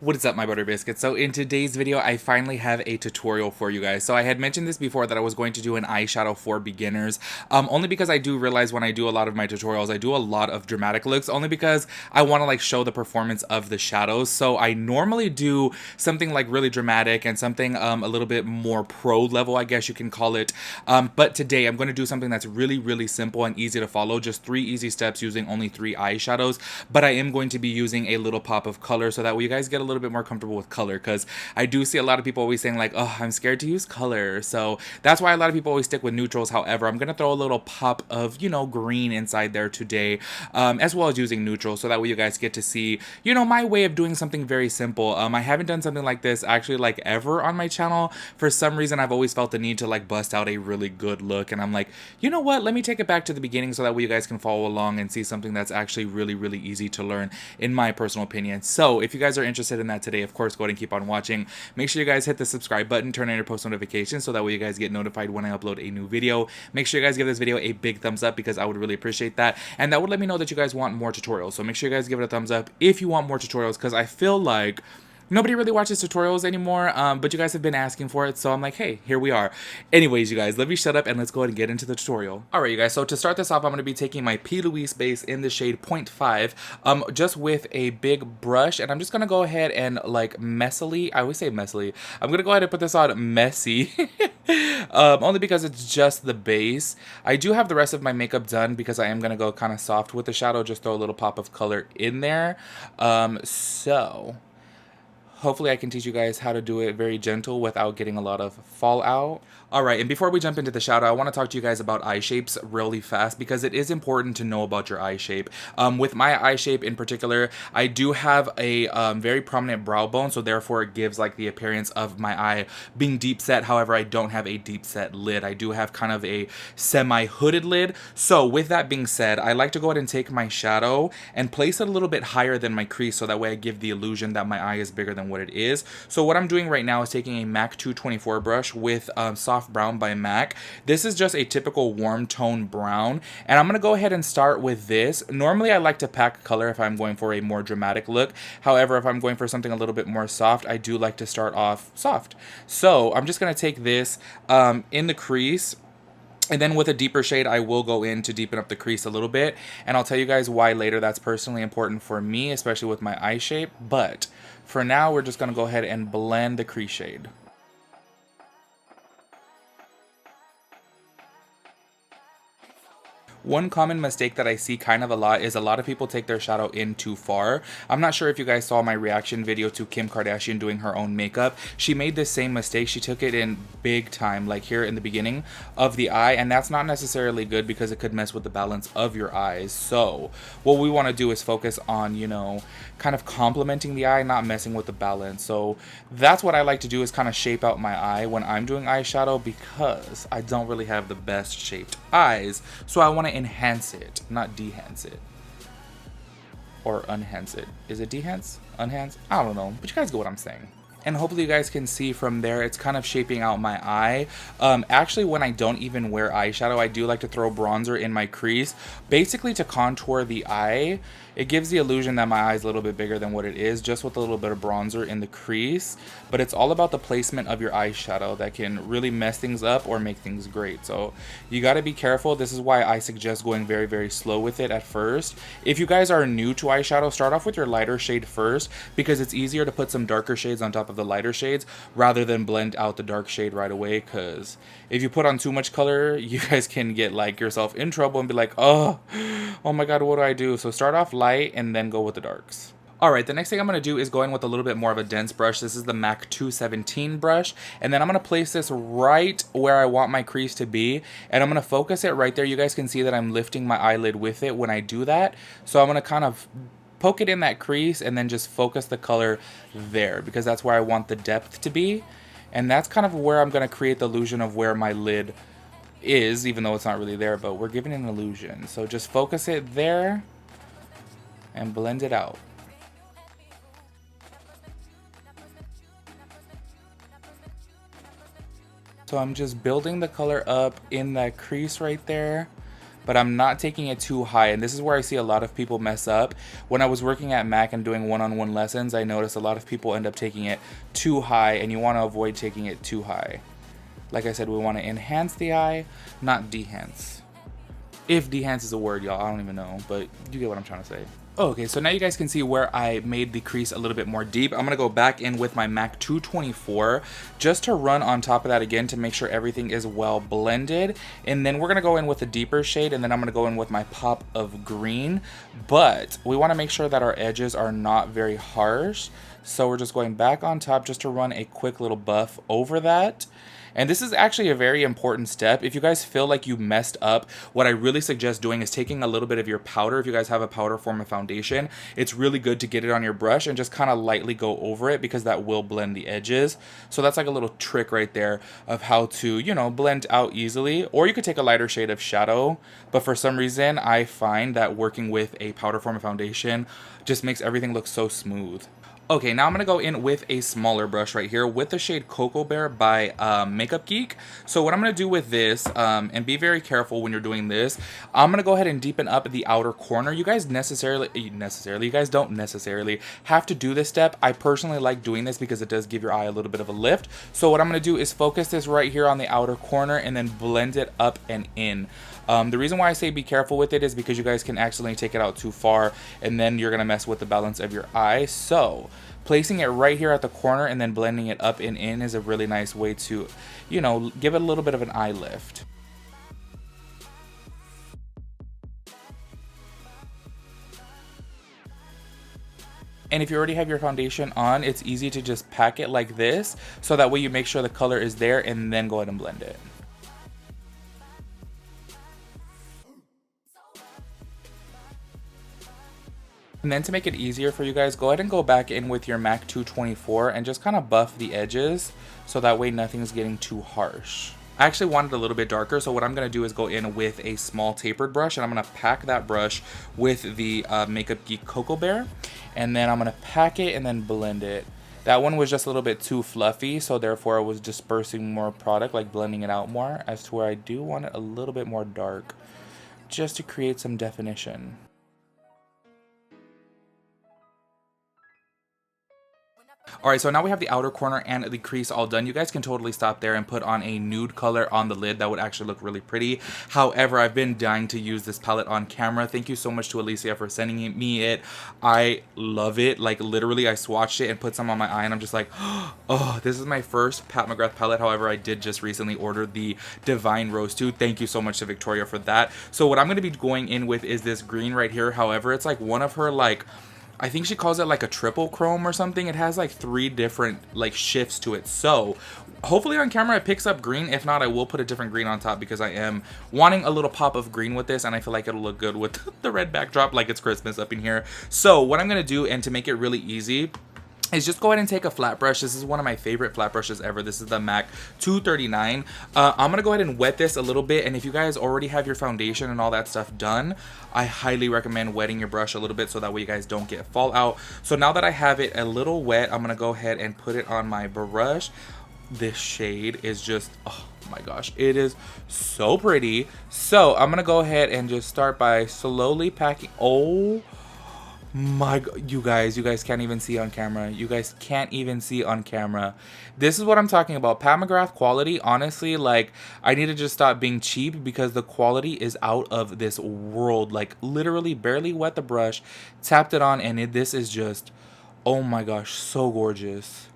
What is up, my butter biscuits? So in today's video, I finally have a tutorial for you guys. So I had mentioned this before that I was going to do an eyeshadow for beginners, only because I do realize when I do a lot of my tutorials, I do a lot of dramatic looks, only because I want to like show the performance of the shadows. So I normally do something like really dramatic and something a little bit more pro level, I guess you can call it. But today I'm going to do something that's really simple and easy to follow, just 3 easy steps using only 3 eyeshadows. But I am going to be using a little pop of color so that way you guys get a little bit more comfortable with color, because I do see a lot of people always saying like, oh, I'm scared to use color. So that's why a lot of people always stick with neutrals. However, I'm gonna throw a little pop of, green inside there today, as well as using neutrals, so that way you guys get to see, my way of doing something very simple. I haven't done something like this actually like ever on my channel. For some reason, I've always felt the need to like bust out a really good look, and I'm like, you know what, let me take it back to the beginning so that way you guys can follow along and see something that's actually really easy to learn, in my personal opinion. So if you guys are interested in that today, of course, go ahead and keep on watching. Make sure you guys hit the subscribe button, turn on your post notifications so that way you guys get notified when I upload a new video. Make sure you guys give this video a big thumbs up, because I would really appreciate that, and that would let me know that you guys want more tutorials. So make sure you guys give it a thumbs up if you want more tutorials, because I feel like nobody really watches tutorials anymore, but you guys have been asking for it, so I'm like, hey, here we are. Anyways, you guys, let me shut up and let's go ahead and get into the tutorial. Alright, you guys, so to start this off, I'm going to be taking my P. Louise base in the shade 0.5, just with a big brush, and I'm just going to go ahead and, like, messily, I always say messily, I'm going to go ahead and put this on messy, only because it's just the base. I do have the rest of my makeup done, because I am going to go kind of soft with the shadow, just throw a little pop of color in there, so hopefully I can teach you guys how to do it very gentle without getting a lot of fallout. Alright, and before we jump into the shadow, I want to talk to you guys about eye shapes really fast, because it is important to know about your eye shape. With my eye shape in particular, I do have a very prominent brow bone, so therefore it gives like the appearance of my eye being deep set. However, I don't have a deep set lid. I do have kind of a semi-hooded lid. So with that being said, I like to go ahead and take my shadow and place it a little bit higher than my crease, so that way I give the illusion that my eye is bigger than what it is. So what I'm doing right now is taking a MAC 224 brush with Soft Brown by MAC. This is just a typical warm tone brown, and I'm going to go ahead and start with this. Normally I like to pack color if I'm going for a more dramatic look. However, if I'm going for something a little bit more soft, I do like to start off soft. So I'm just going to take this in the crease, and then with a deeper shade, I will go in to deepen up the crease a little bit. And I'll tell you guys why later. That's personally important for me, especially with my eye shape. But for now, we're just going to go ahead and blend the crease shade. One common mistake that I see kind of a lot is a lot of people take their shadow in too far. I'm not sure if you guys saw my reaction video to Kim Kardashian doing her own makeup. She made this same mistake. She took it in big time, like here in the beginning of the eye, and that's not necessarily good, because it could mess with the balance of your eyes. So what we want to do is focus on, kind of complementing the eye, not messing with the balance. So that's what I like to do, is kind of shape out my eye when I'm doing eyeshadow, because I don't really have the best shaped eyes. So I want to enhance it, not dehance it. Or unhance it. Is it dehance? Unhance? I don't know. But you guys get what I'm saying. And hopefully you guys can see from there, it's kind of shaping out my eye. Actually, when I don't even wear eyeshadow, I do like to throw bronzer in my crease, basically to contour the eye. It gives the illusion that my eye is a little bit bigger than what it is, just with a little bit of bronzer in the crease. But it's all about the placement of your eyeshadow that can really mess things up or make things great. So you got to be careful. This is why I suggest going very slow with it at first. If you guys are new to eyeshadow, start off with your lighter shade first, because it's easier to put some darker shades on top of the lighter shades rather than blend out the dark shade right away. Because if you put on too much color, you guys can get like yourself in trouble and be like, oh my god, what do I do? So start off light and then go with the darks. Alright, the next thing I'm going to do is go in with a little bit more of a dense brush. This is the MAC 217 brush, and then I'm going to place this right where I want my crease to be, and I'm going to focus it right there. You guys can see that I'm lifting my eyelid with it when I do that, so I'm going to kind of poke it in that crease and then just focus the color there, because that's where I want the depth to be, and that's kind of where I'm going to create the illusion of where my lid is, even though it's not really there, but we're giving it an illusion. So just focus it there and blend it out. So I'm just building the color up in that crease right there, but I'm not taking it too high. And this is where I see a lot of people mess up. When I was working at Mac and doing one-on-one lessons, I noticed a lot of people end up taking it too high, and you want to avoid taking it too high. Like I said, we want to enhance the eye, not dehance. If dehance is a word, y'all, I don't even know, but you get what I'm trying to say. Okay, so now you guys can see where I made the crease a little bit more deep. I'm going to go back in with my MAC 224 just to run on top of that again to make sure everything is well blended. And then we're going to go in with a deeper shade, and then I'm going to go in with my pop of green. But we want to make sure that our edges are not very harsh. So we're just going back on top just to run a quick little buff over that. And this is actually a very important step. If you guys feel like you messed up, what I really suggest doing is taking a little bit of your powder. If you guys have a powder form of foundation, it's really good to get it on your brush and just kind of lightly go over it, because that will blend the edges. So that's like a little trick right there of how to, you know, blend out easily. Or you could take a lighter shade of shadow, but for some reason I find that working with a powder form of foundation just makes everything look so smooth. Okay, now I'm going to go in with a smaller brush right here with the shade Cocoa Bear by Makeup Geek. So what I'm going to do with this, and be very careful when you're doing this, I'm going to go ahead and deepen up the outer corner. You guys you guys don't necessarily have to do this step. I personally like doing this because it does give your eye a little bit of a lift. So what I'm going to do is focus this right here on the outer corner and then blend it up and in. The reason why I say be careful with it is because you guys can accidentally take it out too far, and then you're going to mess with the balance of your eye. So placing it right here at the corner and then blending it up and in is a really nice way to, you know, give it a little bit of an eye lift. And if you already have your foundation on, it's easy to just pack it like this, so that way you make sure the color is there and then go ahead and blend it. And then to make it easier for you guys, go ahead and go back in with your MAC 224 and just kind of buff the edges, so that way nothing's getting too harsh. I actually want it a little bit darker, so what I'm going to do is go in with a small tapered brush, and I'm going to pack that brush with the Makeup Geek Cocoa Bear, and then I'm going to pack it and then blend it. That one was just a little bit too fluffy, so therefore I was dispersing more product, like blending it out more, as to where I do want it a little bit more dark, just to create some definition. Alright, so now we have the outer corner and the crease all done. You guys can totally stop there and put on a nude color on the lid. That would actually look really pretty. However, I've been dying to use this palette on camera. Thank you so much to Alicia for sending me it. I love it. Like, literally, I swatched it and put some on my eye, and I'm just like, oh, this is my first Pat McGrath palette. However, I did just recently order the Divine Rose 2. Thank you so much to Victoria for that. So what I'm going to be going in with is this green right here. However, it's like one of her, like, I think she calls it like a triple chrome or something. It has like 3 different like shifts to it. So hopefully on camera it picks up green. If not, I will put a different green on top, because I am wanting a little pop of green with this, and I feel like it'll look good with the red backdrop like it's Christmas up in here. So what I'm going to do, and to make it really easy, is just go ahead and take a flat brush. This is one of my favorite flat brushes ever. This is the MAC 239. I'm gonna go ahead and wet this a little bit, and if you guys already have your foundation and all that stuff done, I highly recommend wetting your brush a little bit, so that way you guys don't get fallout. So now that I have it a little wet, I'm gonna go ahead and put it on my brush. This shade is just, oh my gosh, it is so pretty. So I'm gonna go ahead and just start by slowly packing. Oh my god, you guys can't even see on camera. You guys can't even see on camera. This is what I'm talking about. Pat McGrath quality, honestly, like, I need to just stop being cheap, because the quality is out of this world. Like, literally barely wet the brush, tapped it on, and this is just, oh my gosh, so gorgeous.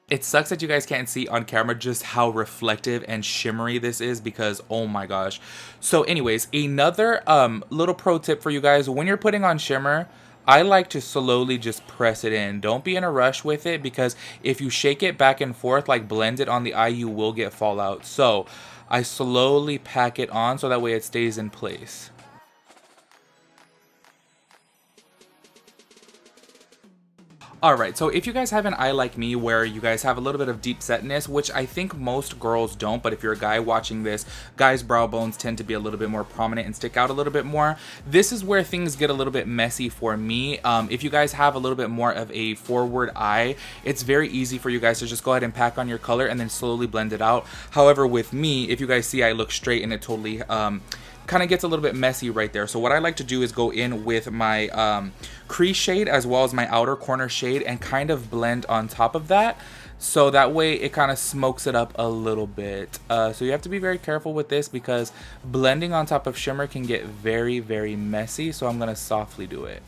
It sucks that you guys can't see on camera just how reflective and shimmery this is, because oh my gosh. So anyways, another little pro tip for you guys: when you're putting on shimmer, I like to slowly just press it in. Don't be in a rush with it, because if you shake it back and forth, like blend it on the eye, you will get fallout. So I slowly pack it on so that way it stays in place. Alright, so if you guys have an eye like me where you guys have a little bit of deep setness, which I think most girls don't, but if you're a guy watching this, guys' brow bones tend to be a little bit more prominent and stick out a little bit more. This is where things get a little bit messy for me. If you guys have a little bit more of a forward eye, it's very easy for you guys to just go ahead and pack on your color and then slowly blend it out. However, with me, if you guys see I look straight and it totally kind of gets a little bit messy right there. So what I like to do is go in with my crease shade as well as my outer corner shade and kind of blend on top of that. So that way it kind of smokes it up a little bit. So you have to be very careful with this because blending on top of shimmer can get very, very messy. So I'm going to softly do it.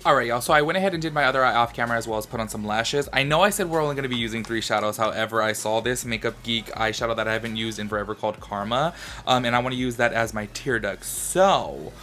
Alright y'all, so I went ahead and did my other eye off camera as well as put on some lashes. I know I said we're only going to be using 3 shadows, however I saw this Makeup Geek eyeshadow that I haven't used in forever called Karma, and I want to use that as my tear duct. So,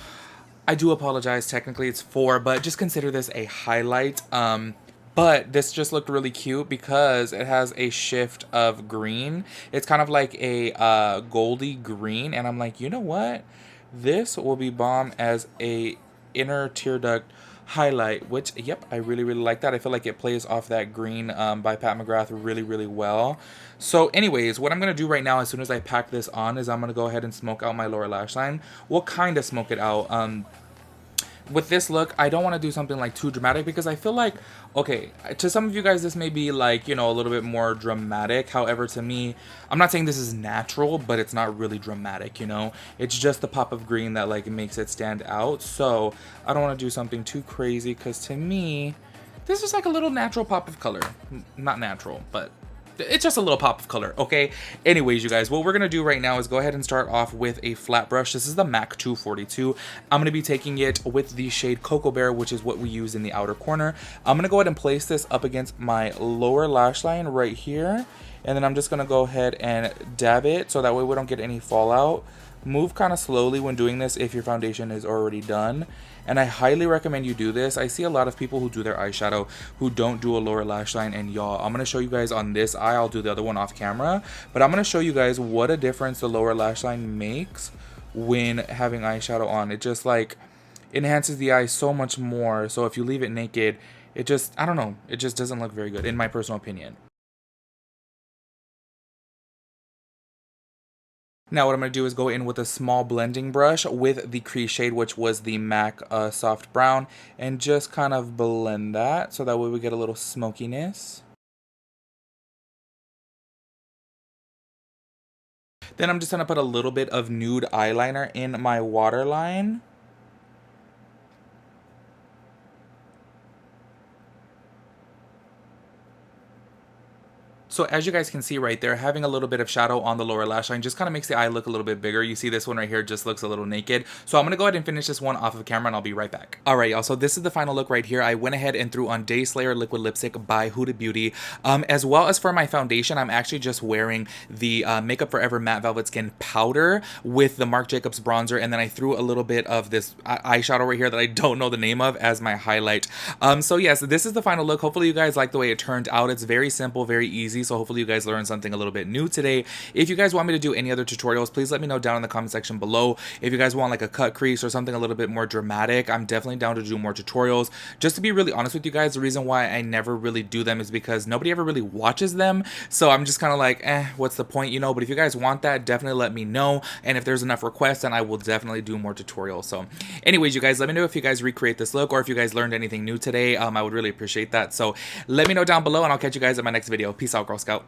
I do apologize, technically it's 4, but just consider this a highlight. But this just looked really cute because it has a shift of green. It's kind of like a goldy green, and I'm like, you know what? This will be bomb as a inner tear duct highlight, which, yep, I really, really like that. I feel like it plays off that green by Pat McGrath really, really well. So anyways, what I'm going to do right now as soon as I pack this on is I'm going to go ahead and smoke out my lower lash line. We'll kind of smoke it out. With this look, I don't want to do something like too dramatic because I feel like, okay, to some of you guys this may be like, you know, a little bit more dramatic. However, to me, I'm not saying this is natural, but it's not really dramatic, you know. It's just the pop of green that like makes it stand out. So I don't want to do something too crazy because to me, this is like a little natural pop of color. Not natural, but it's just a little pop of color, okay? Anyways, you guys, what we're gonna do right now is go ahead and start off with a flat brush. This is the MAC 242. I'm gonna be taking it with the shade Cocoa Bear, which is what we use in the outer corner. I'm gonna go ahead and place this up against my lower lash line right here, and then I'm just gonna go ahead and dab it so that way we don't get any fallout. Move kind of slowly when doing this if your foundation is already done. And I highly recommend you do this. I see a lot of people who do their eyeshadow who don't do a lower lash line. And y'all, I'm going to show you guys on this eye. I'll do the other one off camera. But I'm going to show you guys what a difference the lower lash line makes when having eyeshadow on. It just like enhances the eye so much more. So if you leave it naked, it just, I don't know, it just doesn't look very good in my personal opinion. Now what I'm going to do is go in with a small blending brush with the crease shade, which was the MAC Soft Brown, and just kind of blend that so that way we get a little smokiness. Then I'm just going to put a little bit of nude eyeliner in my waterline. So as you guys can see right there, having a little bit of shadow on the lower lash line just kind of makes the eye look a little bit bigger. You see this one right here just looks a little naked. So I'm going to go ahead and finish this one off of camera and I'll be right back. Alright y'all, so this is the final look right here. I went ahead and threw on Day Slayer Liquid Lipstick by Huda Beauty. As well as for my foundation, I'm actually just wearing the Makeup Forever Matte Velvet Skin Powder with the Marc Jacobs bronzer. And then I threw a little bit of this eyeshadow right here that I don't know the name of as my highlight. So yes, this is the final look. Hopefully you guys like the way it turned out. It's very simple, very easy. So hopefully you guys learned something a little bit new today. If you guys want me to do any other tutorials, please let me know down in the comment section below. If you guys want like a cut crease or something a little bit more dramatic, I'm definitely down to do more tutorials. Just to be really honest with you guys, the reason why I never really do them is because nobody ever really watches them. So I'm just kind of like, what's the point, you know? But if you guys want that, definitely let me know. And if there's enough requests, then I will definitely do more tutorials. So anyways, you guys, let me know if you guys recreate this look or if you guys learned anything new today. I would really appreciate that. So let me know down below and I'll catch you guys in my next video. Peace out, Girl Scout.